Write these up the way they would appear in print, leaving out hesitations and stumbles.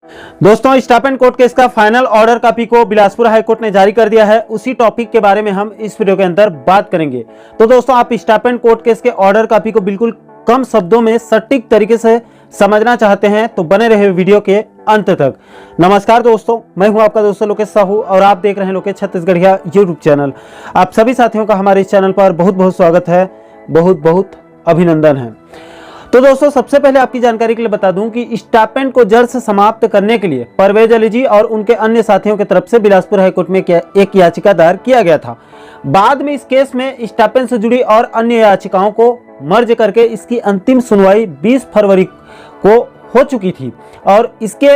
दोस्तों, स्टापेंट court case का final order copy को बिलासपुर हाई कोर्ट ने जारी कर दिया है। उसी टॉपिक के बारे में हम इस वीडियो के अंदर बात करेंगे। तो दोस्तों, आप स्टापेंट कोर्ट केस के ऑर्डर कॉपी को बिल्कुल कम शब्दों में सटीक तरीके से समझना चाहते हैं तो बने रहे वीडियो के अंत तक। नमस्कार दोस्तों, मैं हूं आपका दोस्त लोकेश साहू और आप देख रहे हैं लोकेश छत्तीसगढ़िया यूट्यूब चैनल। आप सभी साथियों का हमारे इस चैनल पर बहुत बहुत स्वागत है, बहुत बहुत अभिनंदन है। तो दोस्तों, सबसे पहले आपकी जानकारी के लिए बता दूं कि स्टापेंट को जड़ से समाप्त करने के लिए परवेज अली जी और उनके अन्य साथियों की तरफ से बिलासपुर हाईकोर्ट में एक याचिका दायर किया गया था। बाद में इस केस में स्टापेंट से जुड़ी और अन्य याचिकाओं को मर्ज करके इसकी अंतिम सुनवाई 20 फरवरी को हो चुकी थी और इसके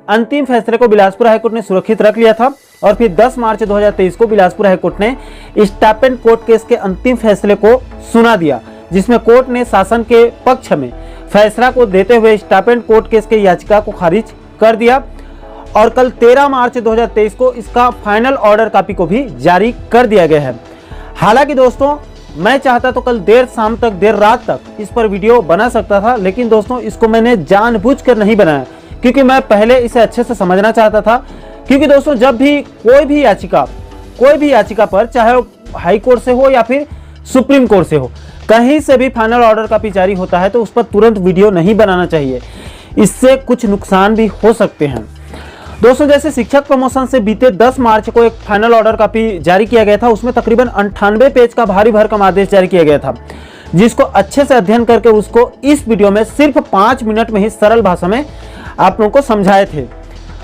अंतिम फैसले को बिलासपुर हाईकोर्ट ने सुरक्षित रख लिया था। और फिर 10 मार्च 2023 को बिलासपुर हाईकोर्ट ने स्टापेंट कोर्ट केस के अंतिम फैसले को सुना दिया, जिसमें कोर्ट ने शासन के पक्ष में फैसला को देते हुए स्टापेंट कोर्ट केस के याचिका को खारिज कर दिया और कल 13 मार्च 2023 को इसका फाइनल ऑर्डर कॉपी को भी जारी कर दिया गया है। हालांकि दोस्तों, मैं चाहता तो कल देर शाम तक, देर रात तक इस पर वीडियो बना सकता था, लेकिन दोस्तों इसको मैंने जानबूझकर नहीं बनाया क्योंकि मैं पहले इसे अच्छे से समझना चाहता था। क्योंकि दोस्तों, जब भी कोई भी याचिका पर, चाहे वो हाई कोर्ट से हो या फिर सुप्रीम कोर्ट से हो, कहीं से भी फाइनल ऑर्डर कॉपी जारी होता है तो उस पर तुरंत वीडियो नहीं बनाना चाहिए, इससे कुछ नुकसान भी हो सकते हैं। दोस्तों, जैसे शिक्षक प्रमोशन से बीते 10 मार्च को एक फाइनल ऑर्डर कॉपी जारी किया गया था, उसमें तकरीबन 98 पेज का भारी भरकम आदेश जारी किया गया था, जिसको अच्छे से अध्ययन करके उसको इस वीडियो में सिर्फ 5 मिनट में ही सरल भाषा में आप लोगों को समझाए थे।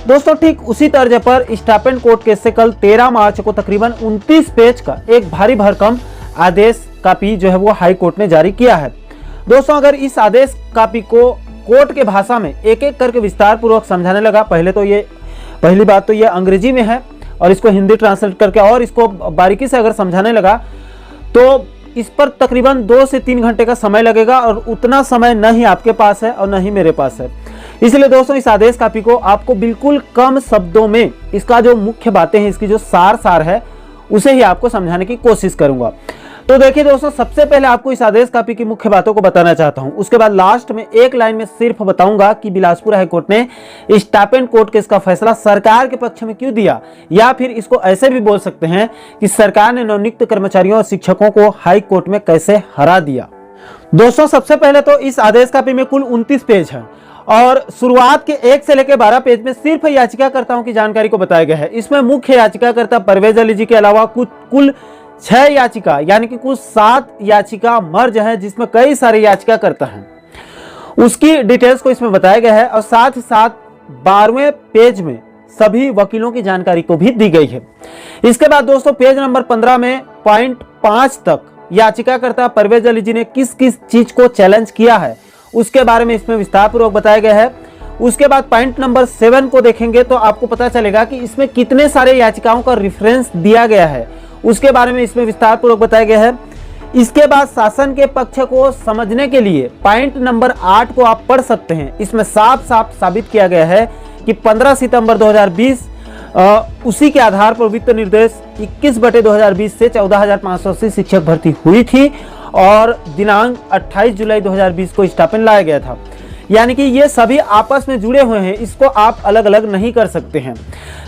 दोस्तों, ठीक उसी तर्ज पर स्टापेंट कोर्ट केस से कल 13 मार्च को तकरीबन 29 पेज का एक भारी भरकम आदेश कॉपी जो है वो हाई कोर्ट ने जारी किया है। दोस्तों, अगर इस आदेश कॉपी को कोर्ट के भाषा में एक एक करके विस्तार पूर्वक समझाने लगा, पहली बात तो ये अंग्रेजी में है और इसको हिंदी ट्रांसलेट करके और इसको बारीकी से अगर समझाने लगा तो इस पर तकरीबन 2 से 3 घंटे का समय लगेगा और उतना समय न ही आपके पास है और न ही मेरे पास है। इसलिए दोस्तों, इस आदेश कॉपी को आपको बिल्कुल कम शब्दों में इसका जो मुख्य बातें हैं, इसकी जो सार है, उसे ही आपको समझाने की कोशिश करूंगा। तो देखिए दोस्तों, सबसे पहले आपको इस आदेश कॉपी की मुख्य बातों को बताना चाहता हूं। उसके बाद लास्ट में एक लाइन में सिर्फ बताऊंगा कि बिलासपुर हाईकोर्ट ने स्टापेंट कोर्ट केस का फैसला सरकार के पक्ष में क्यों दिया, या फिर इसको ऐसे भी बोल सकते हैं कि सरकार ने नवनियुक्त कर्मचारियों और शिक्षकों को हाई कोर्ट में कैसे हरा दिया। दोस्तों, सबसे पहले तो इस आदेश कॉपी में कुल 29 पेज है और शुरुआत के 1 से लेकर 12 पेज में सिर्फ याचिकाकर्ताओं की जानकारी को बताया गया है। इसमें मुख्य याचिकाकर्ता परवेज अली जी के अलावा कुल 6 याचिका यानी कि कुल 7 याचिका मर्ज है, जिसमें कई सारे याचिकाकर्ता हैं, उसकी डिटेल्स को इसमें बताया गया है और साथ ही साथ 12वें पेज में सभी वकीलों की जानकारी को भी दी गई है। इसके बाद दोस्तों, पेज नंबर 15 में पॉइंट 5 तक याचिकाकर्ता परवेज अली जी ने किस किस चीज को चैलेंज किया है उसके बारे में इसमें विस्तार पूर्वक बताया गया है। उसके बाद पॉइंट नंबर 7 को देखेंगे तो आपको पता चलेगा कि इसमें कितने सारे याचिकाओं का रेफरेंस दिया गया है, उसके बारे में इसमें विस्तार पूर्वक बताया गया है। इसके बाद शासन के पक्ष को समझने के लिए पॉइंट नंबर 8 को आप पढ़ सकते हैं। इसमें साफ साफ साबित किया गया है कि 15 सितंबर 2020 उसी के आधार पर वित्त निर्देश 21/2020 से 14,580 शिक्षक भर्ती हुई थी और दिनांक 28 जुलाई 2020 को स्टापेंट लाया गया था। यानी कि ये सभी आपस में जुड़े हुए हैं, इसको आप अलग अलग नहीं कर सकते हैं।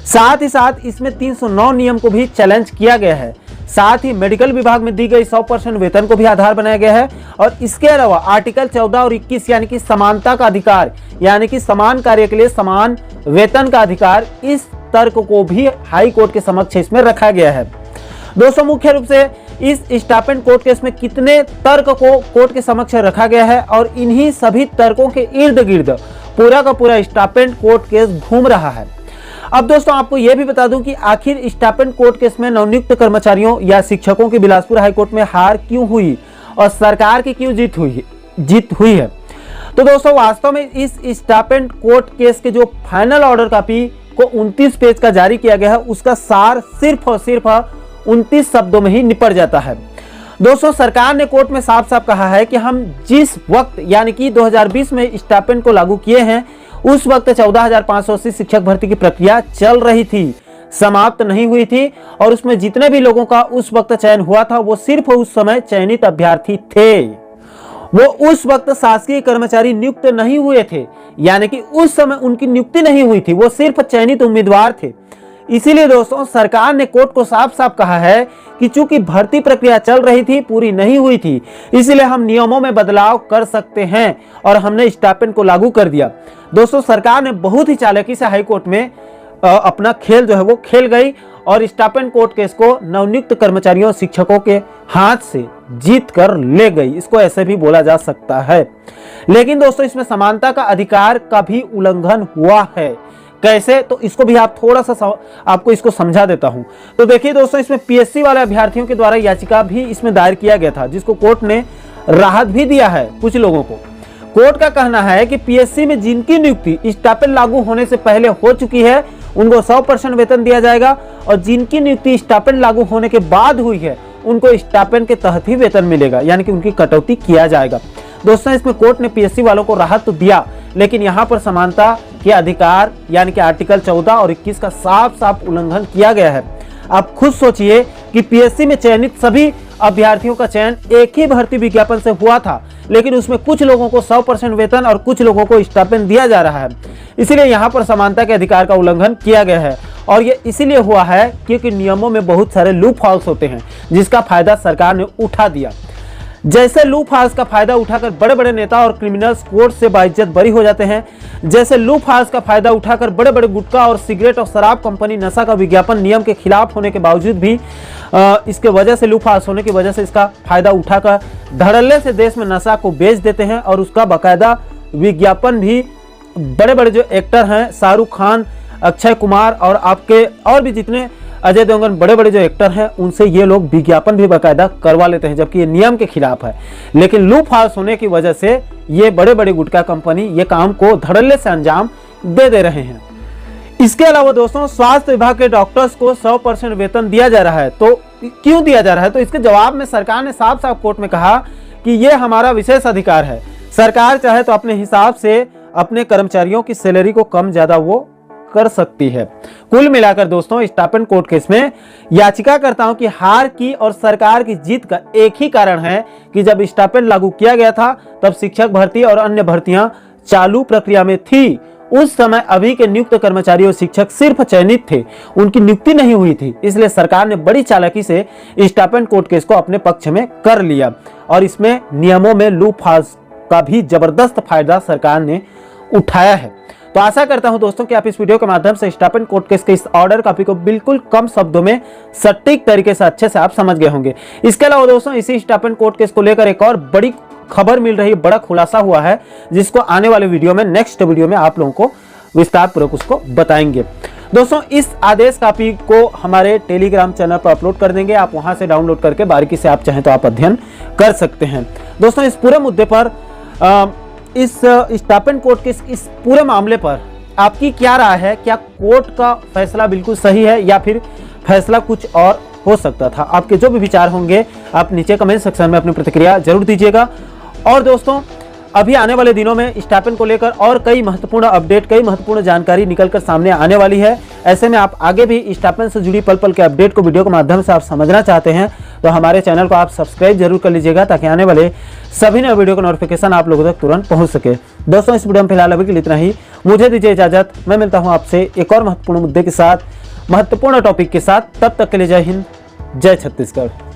साथ ही साथ इसमें 309 नियम को भी चैलेंज किया गया है। साथ ही मेडिकल विभाग में दी गई 100% वेतन को भी आधार बनाया गया है और इसके अलावा आर्टिकल 14 और 21 यानी कि समानता का अधिकार, यानी कि समान कार्य के लिए समान वेतन का अधिकार, इस तर्क को भी हाई कोर्ट के समक्ष इसमें रखा गया है। दोस्तों, मुख्य रूप से इस स्टापेंट कोर्ट केस में कितने तर्क को कोर्ट के समक्ष रखा गया है और इन्हीं सभी तर्कों के इर्द गिर्द पूरा का पूरा स्टापेंट कोर्ट केस घूम रहा है। अब दोस्तों, आपको यह भी बता दूं कि आखिर स्टापेंट कोर्ट केस में नवनियुक्त कर्मचारियों या शिक्षकों की बिलासपुर हाईकोर्ट में हार क्यों हुई और सरकार की क्यों जीत हुई है। तो दोस्तों, वास्तव में इस स्टापेंट कोर्ट केस के जो फाइनल ऑर्डर कॉपी को 29 पेज का जारी किया गया है, उसका सार सिर्फ और सिर्फ 29 शब्दों में ही निपट जाता है। दोस्तों, सरकार ने कोर्ट में साफ साफ कहा है कि हम जिस वक्त यानी कि 2020 में स्टापेंट को लागू किए हैं, उस वक्त 14,580 शिक्षक भर्ती की प्रक्रिया चल रही थी, समाप्त नहीं हुई थी और उसमें जितने भी लोगों का उस वक्त चयन हुआ था वो सिर्फ उस समय चयनित अभ्यर्थी थे। वो उस वक्त शासकीय कर्मचारी नियुक्त नहीं हुए थे, यानी कि उस समय उनकी नियुक्ति नहीं हुई थी, वो सिर्फ चयनित उम्मीदवार थे। इसीलिए दोस्तों सरकार ने कोर्ट को साफ साफ कहा है कि चूंकि भर्ती प्रक्रिया चल रही थी, पूरी नहीं हुई थी, इसलिए हम नियमों में बदलाव कर सकते हैं और हमने स्टाइपेंड को लागू कर दिया। दोस्तों सरकार ने बहुत ही चालाकी से हाईकोर्ट में अपना खेल जो है वो खेल गई और स्टाइपेंड कोर्ट केस को नवनियुक्त कर्मचारियों और शिक्षकों के हाथ से जीत कर ले गई, इसको ऐसे भी बोला जा सकता है। लेकिन दोस्तों इसमें समानता का अधिकार का भी उल्लंघन हुआ है। कैसे, तो इसको भी आप थोड़ा सा आपको इसको समझा देता हूं। तो देखिए दोस्तों, इसमें पीएससी वाले अभ्यर्थियों के द्वारा याचिका भी इसमें दायर किया गया था, जिसको कोर्ट ने राहत भी दिया है कुछ लोगों को। कोर्ट का कहना है कि पीएससी में जिनकी नियुक्ति स्टाइपेंड लागू होने से पहले हो चुकी है उनको 100% वेतन दिया जाएगा, और जिनकी नियुक्ति स्टाइपेंड लागू होने के बाद हुई है उनको स्टाइपेंड के तहत ही वेतन मिलेगा, यानी कि उनकी कटौती किया जाएगा। दोस्तों इसमें कोर्ट ने पीएससी वालों को राहत तो दिया, लेकिन यहाँ पर समानता के अधिकार यानी कि आर्टिकल 14 और 21 का साफ साफ उल्लंघन किया गया है। आप खुद सोचिए कि पीएससी में चयनित सभी अभ्यर्थियों का चयन एक ही भर्ती विज्ञापन से हुआ था, लेकिन उसमें कुछ लोगों को 100% वेतन और कुछ लोगों को स्टाइपेंड दिया जा रहा है। इसीलिए यहाँ पर समानता के अधिकार का उल्लंघन किया गया है, और ये इसीलिए हुआ है क्योंकि नियमों में बहुत सारे लूप हॉल्स होते हैं, जिसका फायदा सरकार ने उठा दिया। जैसे लूप हॉल्स का फायदा उठाकर बड़े बड़े नेता और क्रिमिनल्स कोर्ट से बाइज्जत बरी हो जाते हैं, जैसे लूप हॉल्स का फायदा उठाकर बड़े बड़े गुटखा और सिगरेट और शराब कंपनी नशा का विज्ञापन नियम के खिलाफ होने के बावजूद भी इसके वजह से लूप हॉल्स होने की वजह से इसका फायदा उठाकर धड़ल्ले से देश में नशा को बेच देते हैं, और उसका बाकायदा विज्ञापन भी बड़े बड़े जो एक्टर हैं, शाहरुख खान, अक्षय कुमार और आपके और भी जितने अजय देवगन बड़े बड़े जो एक्टर हैं, उनसे ये लोग विज्ञापन भी बाकायदा करवा लेते हैं, जबकि ये नियम के खिलाफ है। लेकिन लूप हॉल्स होने की वजह से ये बड़े बड़े गुटखा कंपनी ये काम को धड़ल्ले से अंजाम दे रहे हैं। इसके अलावा दोस्तों स्वास्थ्य विभाग के डॉक्टर्स को 100% वेतन दिया जा रहा है। तो क्यों दिया जा रहा है? तो इसके जवाब में सरकार ने साफ साफ कोर्ट में कहा कि ये हमारा विशेष अधिकार है। सरकार चाहे तो अपने हिसाब से अपने कर्मचारियों की सैलरी को कम ज्यादा वो कर सकती है। कुल मिलाकर दोस्तों स्टाइपेंड कोर्ट केस में याचिकाकर्ताओं की हार की और सरकार की जीत का एक ही कारण है कि जब स्टाइपेंड लागू किया गया था तब शिक्षक भर्ती और अन्य भर्तियां चालू प्रक्रिया में थी। उस समय अभी के नियुक्त कर्मचारी और शिक्षक सिर्फ चयनित थे, उनकी नियुक्ति नहीं हुई थी। इसलिए सरकार ने बड़ी चालाकी से स्टाइपेंड कोर्ट केस को अपने पक्ष में कर लिया, और इसमें नियमों में लूप हॉल्स का भी जबरदस्त फायदा सरकार ने उठाया है। तो आशा करता हूं दोस्तों कि आप इस वीडियो के माध्यम से स्टाइपेंड कोर्ट केस के इस ऑर्डर कॉपी को बिल्कुल कम शब्दों में सटीक तरीके से अच्छे से आप समझ गए होंगे। इसके अलावा दोस्तों इसी स्टाइपेंड कोर्ट केस को लेकर एक और बड़ी खबर मिल रही है, बड़ा खुलासा हुआ है, जिसको आने वाले वीडियो में नेक्स्ट वीडियो में आप लोगों को विस्तार पूर्वक उसको बताएंगे। दोस्तों इस आदेश कॉपी को हमारे टेलीग्राम चैनल पर अपलोड कर देंगे, आप वहां से डाउनलोड करके बारीकी से आप चाहें तो आप अध्ययन कर सकते हैं। दोस्तों इस पूरे मुद्दे पर इस स्टाइपेंड कोर्ट के इस पूरे मामले पर आपकी क्या राय है? क्या कोर्ट का फैसला बिल्कुल सही है या फिर फैसला कुछ और हो सकता था? आपके जो भी विचार होंगे आप नीचे कमेंट सेक्शन में अपनी प्रतिक्रिया जरूर दीजिएगा। और दोस्तों अभी आने वाले दिनों में स्टाइपेंड को लेकर और कई महत्वपूर्ण अपडेट, कई महत्वपूर्ण जानकारी निकलकर सामने आने वाली है। ऐसे में आप आगे भी स्टाइपेंड से जुड़ी पल पल के अपडेट को वीडियो के माध्यम से आप समझना चाहते हैं तो हमारे चैनल को आप सब्सक्राइब जरूर कर लीजिएगा, ताकि आने वाले सभी नए वीडियो का नोटिफिकेशन आप लोगों तक तुरंत पहुंच सके। दोस्तों इस वीडियो में फिलहाल अभी के लिए इतना ही, मुझे दीजिए इजाजत। मैं मिलता हूं आपसे एक और महत्वपूर्ण मुद्दे के साथ, महत्वपूर्ण टॉपिक के साथ। तब तक के लिए जय हिंद, जय छत्तीसगढ़।